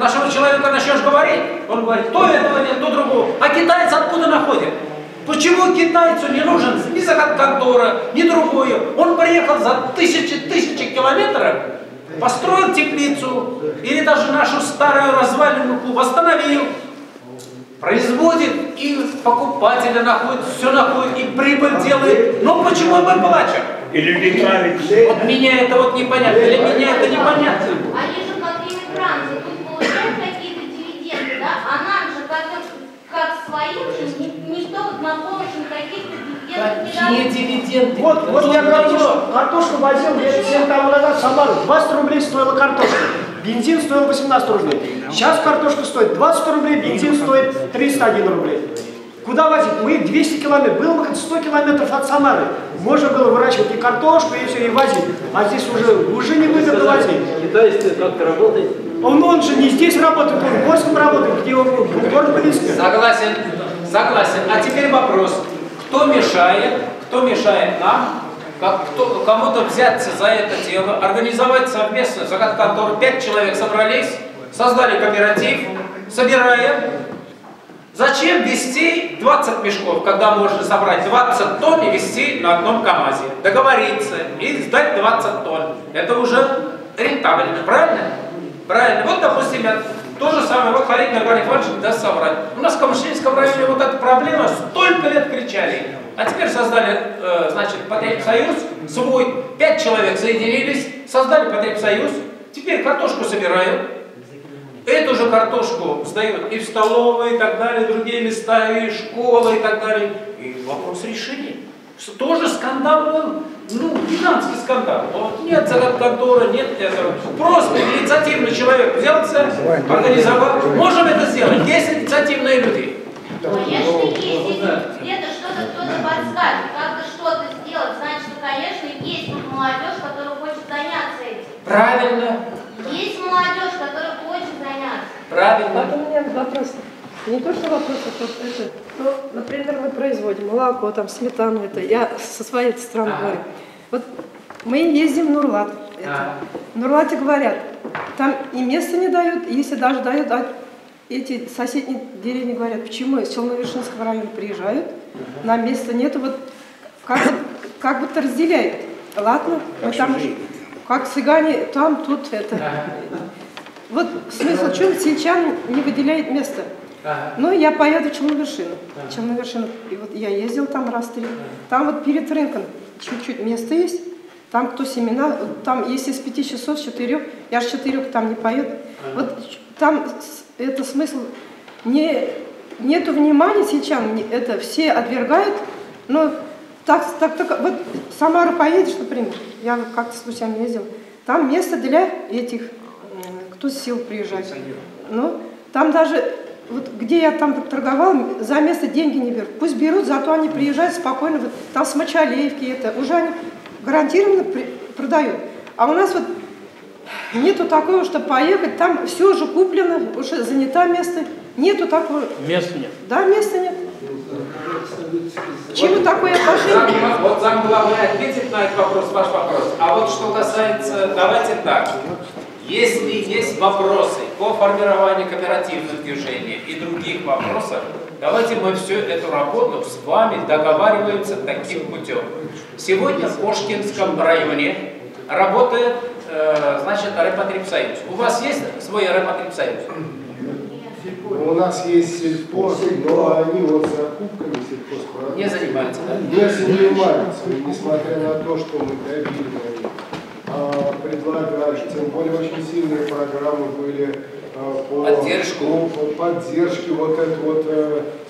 нашего человека начнешь говорить, он говорит, то этого нет, то другого. А китаец откуда находит? Почему китайцу не нужен ни загадконтора, ни другое? Он приехал за тысячи километров, построил теплицу, или даже нашу старую развалинку восстановил, производит, и покупателя находит, все находит, и прибыль делает. Но почему мы плачем? Или нейтралит. Вот меня это вот непонятно, для меня это непонятно. Они же как иммигранты, тут получают какие-то дивиденды, да? А нам же как своим же никто вот на помощь на каких-то дивидендах не дает. Какие дивиденды? Вот я картошку возил лет 7 тому назад в Самару. 20 рублей стоила картошка. Бензин стоил 18 рублей. Сейчас картошка стоит 20 рублей, бензин стоит 301 рублей. Куда возить? Мы 200 километров. Было бы 100 километров от Самары. Можно было выращивать и картошку, и все, и возить. А здесь уже не выгодно возить. Китайцы как-то работает? Он же не здесь работает, он в Горском работает, где он в город близко. Согласен, согласен. А теперь вопрос. Кто мешает нам, кому-то взяться за это дело, организовать совместно, загадконтору, 5 человек собрались, создали кооператив, собираем. Зачем везти 20 мешков, когда можно собрать 20 тонн и везти на одном КАМАЗе? Договориться и сдать 20 тонн. Это уже рентабельно, правильно? Правильно. Вот, допустим, то же самое, вот Халид Нургалиев даст собрать. У нас в Камышлинском районе вот эта проблема, столько лет кричали. А теперь создали, значит, потребсоюз свой, 5 человек соединились, создали потребсоюз, теперь картошку собирают. Эту же картошку сдают и в столовые, и так далее, и другие места, и школы, и так далее. И вопрос решения. Тоже скандал был, гигантский скандал. Вот нет загадконтора, нет этого. Просто инициативный человек взялся, организовал. Можем это сделать. Есть инициативные люди. Конечно, есть. Если где-то что-то кто-то подскажет, как-то что-то сделать, значит, конечно, есть тут молодежь, которая хочет заняться этим. Правильно. Есть молодежь, которая хочет заняться. Правильно. Вот у меня вопрос. Не то, что вопрос, например, мы производим молоко, там, сметану, это я со своей стороны говорю. Вот мы ездим в Нурлат. В Нурлате говорят, там и места не дают, если даже дают, эти соседние деревни говорят, почему из Челновершинского района приезжают, нам места нету, вот как будто разделяют. Ладно, мы там как цыгане, там, тут, это. Вот смысл, в чем сельчан не выделяет место. Ну, я поеду в Челновершину. И вот я ездил там раз 3. Там вот перед рынком чуть-чуть место есть. Там кто семена, там если с 5 часов, с 4, я с 4 там не поеду. Вот там это смысл, нету внимания сельчан, это все отвергают. Но так, вот в Самару поедешь, например, я как-то с Лусями ездил, там место для этих, кто с сел приезжает. Ну, там даже, вот где я там торговал, за место деньги не берут. Пусть берут, зато они приезжают спокойно, вот, там с Мочалеевки, это уже они гарантированно продают. А у нас вот нету такого, что поехать, там все уже куплено, уже занято место, нету такого. Места нет. Да, места нет. Чему такое отношение? Вот замглавный ответит на этот вопрос, ваш вопрос. А вот что касается, давайте так. Если есть вопросы по формированию кооперативных движений и других вопросов, давайте мы всю эту работу с вами договариваемся таким путем. Сегодня в Кошкинском районе работает, значит, Райпотребсоюз. У вас есть свой Райпотребсоюз? У нас есть сельхоз, но они вот закупками сельхозпродуктов не занимаются, да? Не занимаются, несмотря на то, что мы давили, предлагали, тем более очень сильные программы были по поддержке вот этой вот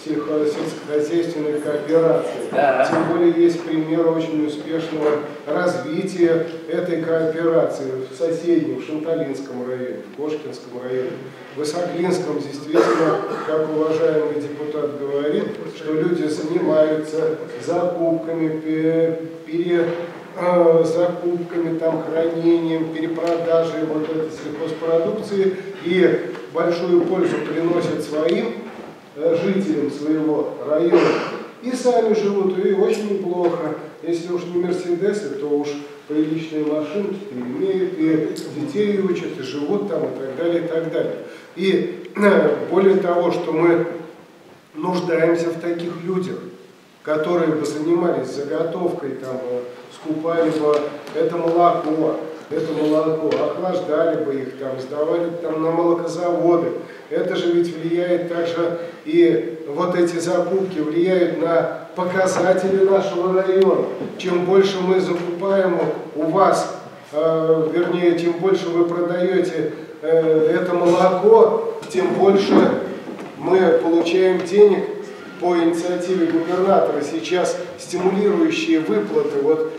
сельскохозяйственной кооперации. Да. Тем более есть примеры очень успешного развития этой кооперации в соседнем, в Шанталинском районе, в Кошкинском районе. В Высоглинском действительно, как уважаемый депутат говорит, что люди занимаются закупками, закупками, там, хранением, перепродажей вот этой сельхозпродукции и большую пользу приносят своим жителям своего района. И сами живут, и очень неплохо. Если уж не Мерседесы, то уж приличные машинки имеют, и детей учат, и живут там, и так далее, и так далее. И более того, что мы нуждаемся в таких людях, которые бы занимались заготовкой, там, скупали бы это молоко, охлаждали бы их, там, сдавали там, на молокозаводы. Это же ведь влияет также, и вот эти закупки влияют на показатели нашего района. Чем больше мы закупаем у вас, вернее, тем больше вы продаете это молоко, тем больше мы получаем денег по инициативе губернатора. Сейчас стимулирующие выплаты. Вот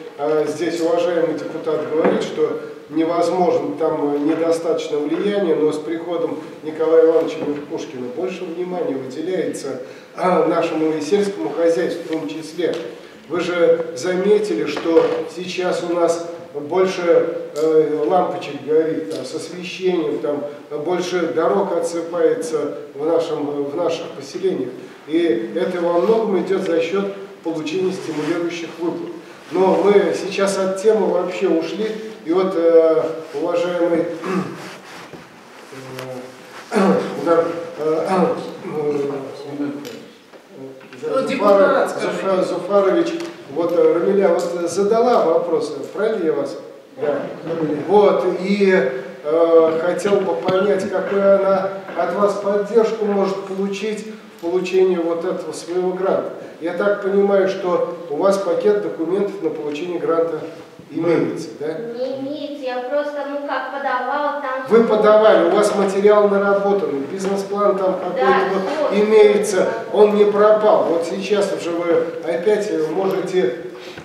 здесь уважаемый депутат говорит, что невозможно, там недостаточно влияния, но с приходом Николая Ивановича Пушкина больше внимания выделяется нашему и сельскому хозяйству в том числе. Вы же заметили, что сейчас у нас больше лампочек горит, там, с освещением, там, больше дорог отсыпается в наших поселениях. И это во многом идет за счет получения стимулирующих выплат. Но мы сейчас от темы вообще ушли. И вот, уважаемый Зуфарович, вот Рамиля вот задала вопрос, правильно я вас? Да. Вот, и хотел бы понять, какую она от вас поддержку может получить в получении вот этого своего гранта. Я так понимаю, что у вас пакет документов на получение гранта имеется, да? Не имеется, я просто, подавала там... Вы подавали, у вас материал наработанный, бизнес-план там какой-то вот имеется, он не пропал. Вот сейчас уже вы опять можете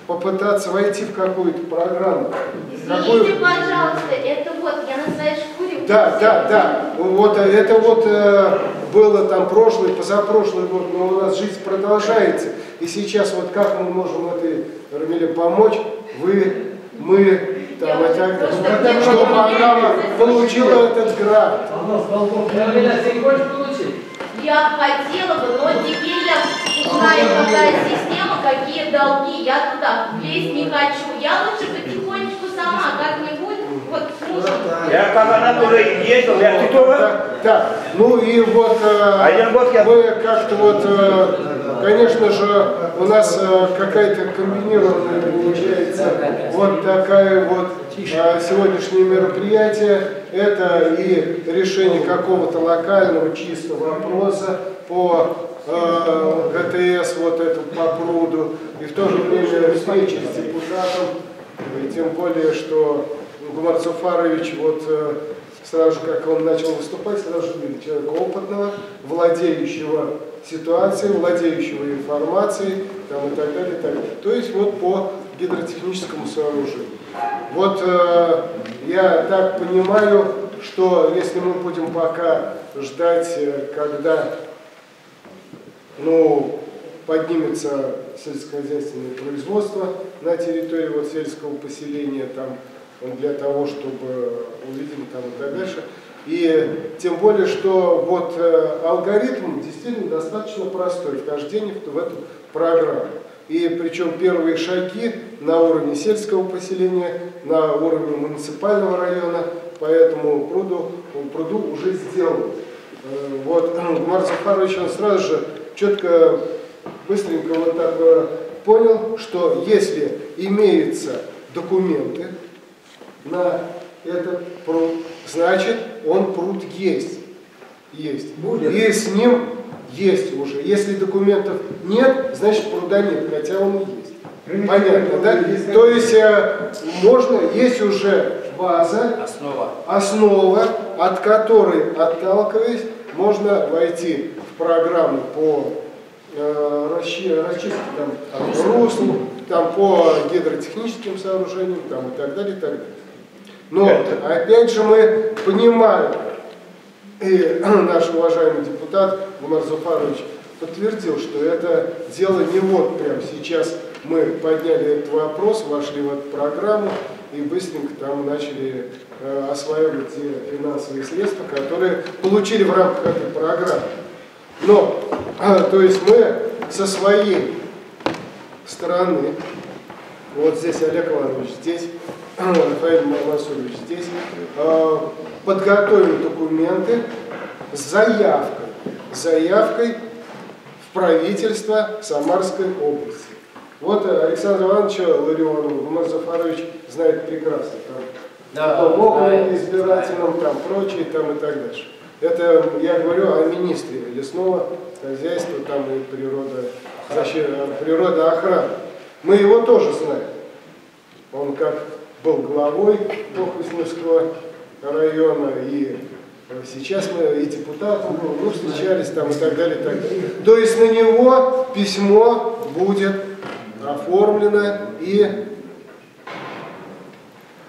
попытаться войти в какую-то программу. Извините, пожалуйста, это вот, я на своей шкуре... Да. Вот это вот было там прошлый, позапрошлый год, но у нас жизнь продолжается. И сейчас вот как мы можем этой Рамиле помочь, мы, там, и так далее, чтобы она получила этот грант. Рамиля, ты хочешь получить? Я хотела бы, но теперь я знаю, какая система, какие долги, я туда лезть не хочу. Я лучше потихонечку сама как-нибудь, вот с мужем. Я как она туда ездил, я готова. Да, ну и вот мы как-то вот, конечно же, у нас какая-то комбинированная получается вот такая вот сегодняшнее мероприятие. Это и решение какого-то локального чистого вопроса по ГТС, вот эту по пруду, и в то же время встречи с депутатом, и тем более, что Гумар Зуфарович, вот сразу же, как он начал выступать, сразу же видели человека опытного, владеющего ситуацией, владеющего информацией, там, и так далее, и так далее. То есть вот по гидротехническому сооружению. Вот я так понимаю, что если мы будем пока ждать, когда поднимется сельскохозяйственное производство на территории вот сельского поселения, там, для того, чтобы увидим там и так дальше. И тем более, что вот алгоритм действительно достаточно простой, вхождение в эту программу. И причем первые шаги на уровне сельского поселения, на уровне муниципального района, по этому пруду уже сделаны. Вот Гумар Зуфарович, он сразу же четко, быстренько вот так понял, что если имеются документы на этот пруд, значит он пруд есть. Будет. И с ним есть уже. Если документов нет, значит пруда нет, хотя он и есть. Понятно, да? То есть есть уже база, основа, от которой, отталкиваясь, можно войти в программу по расчистке русла, там, по гидротехническим сооружениям там, и так далее, и так далее. Но опять же мы понимаем, и наш уважаемый депутат Гумар Зуфарович подтвердил, что это дело не вот прямо сейчас мы подняли этот вопрос, вошли в эту программу и быстренько там начали осваивать те финансовые средства, которые получили в рамках этой программы. Но, то есть мы со своей стороны, вот здесь Олег Иванович, здесь Рафаэль Масурович, здесь подготовим документы с заявкой в правительство Самарской области. Вот Александр Иванович Ларионов, Гумар Зафарович знает прекрасно, там, по округу избирательным, там, прочее, там и так дальше. Это я говорю о министре лесного хозяйства, там и природоохраны. Мы его тоже знаем. Он как был главой Похвистневского района, и сейчас мы и депутатом мы встречались там и так далее, и так далее. То есть на него письмо будет оформлено и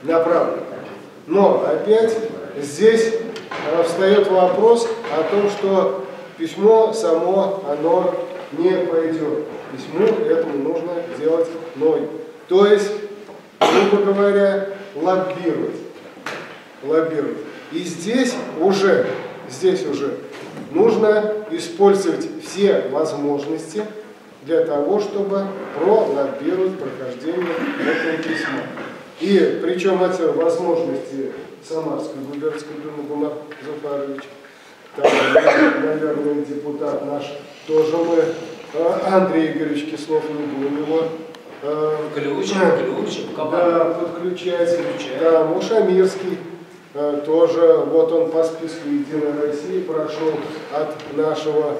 направлено. Но опять здесь встает вопрос о том, что письмо само, оно не пойдет. Письму этому нужно делать ноги. То есть, грубо говоря, лоббировать. И здесь уже нужно использовать все возможности для того, чтобы пролоббировать прохождение этого письма. И причем эти возможности Самарской губернской думы Гумар Зафарович, там, наверное, депутат наш, тоже мы, Андрей Игоревич Кислов, не будем его подключать. Да, Мушамирский тоже, вот он по списку Единой России прошел от нашего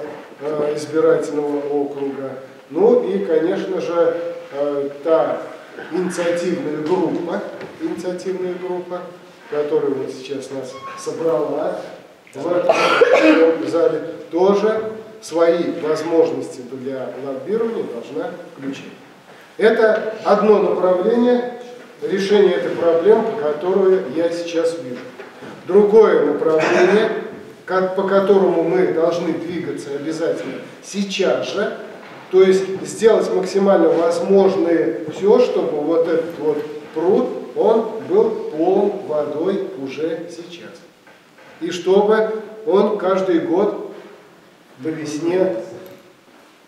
избирательного округа. Ну и, конечно же, та инициативная группа, которая вот сейчас нас собрала в этом зале, тоже свои возможности для лоббирования должна включить. Это одно направление решения этой проблемы, которую я сейчас вижу. Другое направление, по которому мы должны двигаться обязательно сейчас же, то есть сделать максимально возможное все, чтобы вот этот вот пруд, он был полон водой уже сейчас. И чтобы он каждый год по весне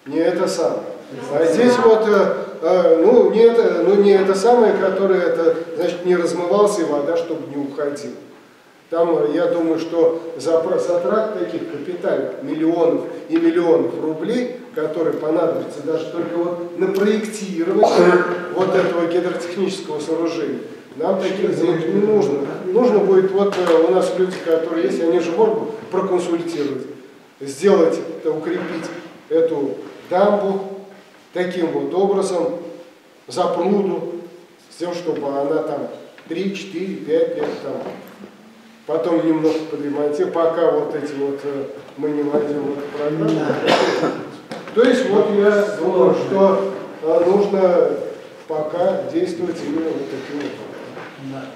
не это самое. А здесь вот, не это самое, которое, это, значит, не размывался и вода, чтобы не уходила. Там, я думаю, что затрат таких капитальных миллионов и миллионов рублей, которые понадобятся даже только вот на проектирование вот этого гидротехнического сооружения, нам таких денег не нужно. Нужно будет, вот у нас люди, которые есть, они же могут проконсультировать, сделать, укрепить эту дамбу таким вот образом, запруду, с тем, чтобы она там 3, 4, 5 лет там, потом немножко подремонтируем, пока вот эти вот мы не войдем в эту программу. То есть вот я думаю, что нужно пока действовать именно вот таким образом.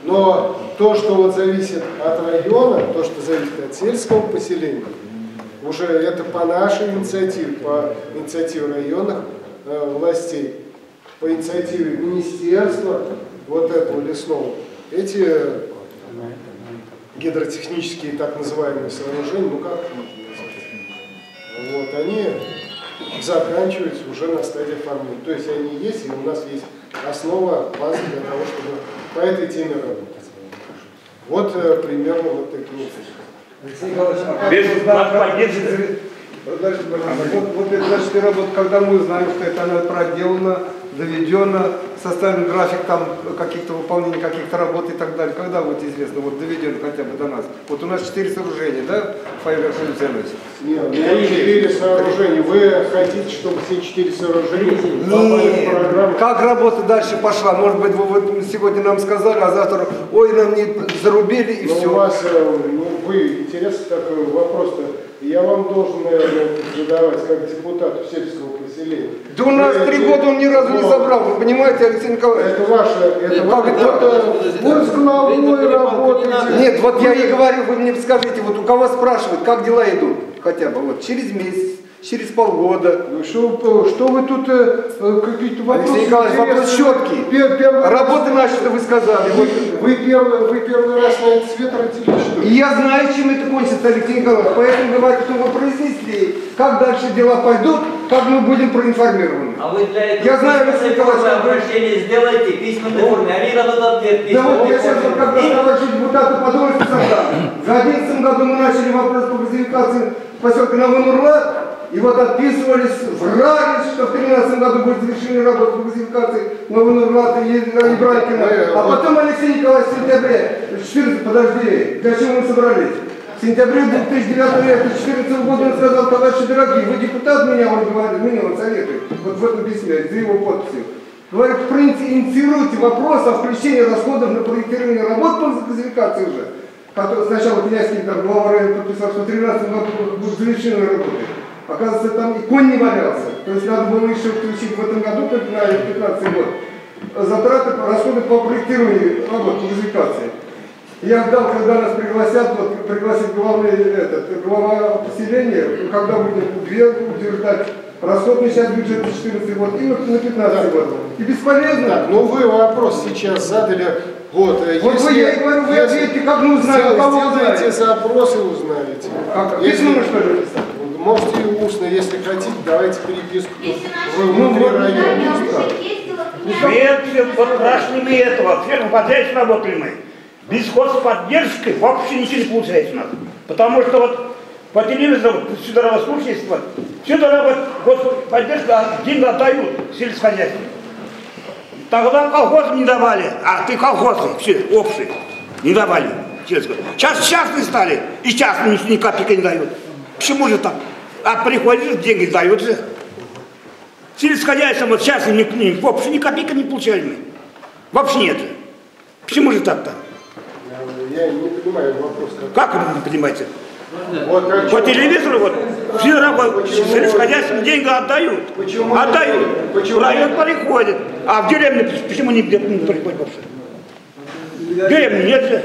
Но то, что вот зависит от района, то, что зависит от сельского поселения, уже это по нашей инициативе, по инициативе районных властей, по инициативе министерства вот этого лесного, эти гидротехнические так называемые сооружения, ну как можно назвать, вот, они заканчиваются уже на стадии оформления. То есть они есть, и у нас есть основа, база для того, чтобы по этой теме работать. Вот примерно вот такие вот это значит работа, когда мы знаем, что это она проделана, доведена, составлен график там каких-то выполнений каких-то работ и так далее. Когда будет известно, вот доведен хотя бы до нас? Вот у нас 4 сооружения, да, Фаиль Рафаэльевич? Нет, 4 сооружения. Вы хотите, чтобы все 4 сооружения попали в программу? Как работа дальше пошла? Может быть, вы сегодня нам сказали, а завтра, ой, нам не зарубили и все. У вас, вы, интересный такой вопрос-то. Я вам должен, наверное, задавать как депутату сельского поселения. Да у нас 3 года он ни разу не забрал, вы понимаете, Алексей Николаевич? Это ваше, вы с головой работаете. Нет, вот я и говорю, вы мне скажите, вот у кого спрашивают, как дела идут, хотя бы, вот через месяц, через полгода. Ну, что вы тут какие-то вопросы? Алексей Николаевич, вопрос четкий. Работа начата, вы сказали. Вы первый раз на этот свет родились, что ли? И я знаю, чем это кончится, Алексей Николаевич. Поэтому говорю, что вы произнесли. Как дальше дела пойдут, как мы будем проинформированы. А вы для этого я знаю, Алексей Николаевич, обращение сделайте, письменной форме. Они дадут ответ. Да вот я сейчас, когда товарищ депутату подумаю, что создам. 2011 году мы начали вопрос по газификации поселка Новонурлат, и вот отписывались, врали, что в 2013 году будет завершены работы по газификации Новонурлата и Ибрагина. А потом Алексей Николаевич в сентябре, 14, подожди, для чего мы собрались? В сентябре 2014 года он сказал: товарищи дорогие, вы депутат меня, он говорит, мне он советует, вот в этом письме, за его подписью. Говорит, инициируйте вопрос о включении расходов на проектирование работ по газификации уже. Сначала Князький, глава района, подписал, что в 2013 году будут завершены работы. Оказывается, там и конь не валялся. То есть надо было еще включить в этом году, как на 2015 год, затраты, расходы по проектированию работ по газификации. Я ждал, когда нас пригласят, вот, пригласит глава поселения, когда будем утверждать расходную часть бюджета 2014 год и на 2015 год. И бесполезно. Так, ну вы вопрос сейчас задали. Вот, если, я и говорю, вы ответите, как мы узнаем, кого сделаете запросы, узнаете. Письменно, что ли? Можете и устно, если хотите, давайте переписку. Внутри района. Вот прошли мы этого, ферму подряд работали мы. Без господдержки вообще ничего не получается у нас. Потому что вот по телевизору, сюда слушается, вот, сюда вот господдержка, деньги отдают сельскохозяйству. Тогда колхозам не давали, а ты колхозы, все, общие, не давали. Сейчас частные стали, и частные ни копейки не дают. Почему же так? А приходишь, деньги даются. Сельскохозяйство вот сейчас вообще ни копейки не получали мы. Вообще нет. Почему же так-то? Я не понимаю вопрос. Как вы не понимаете? Вот, по телевизору вот все сельскохозяйственные деньги отдают. Почему? Отдают. Почему? Район приходит. А в деревне почему не приходит вообще? В деревне нет же.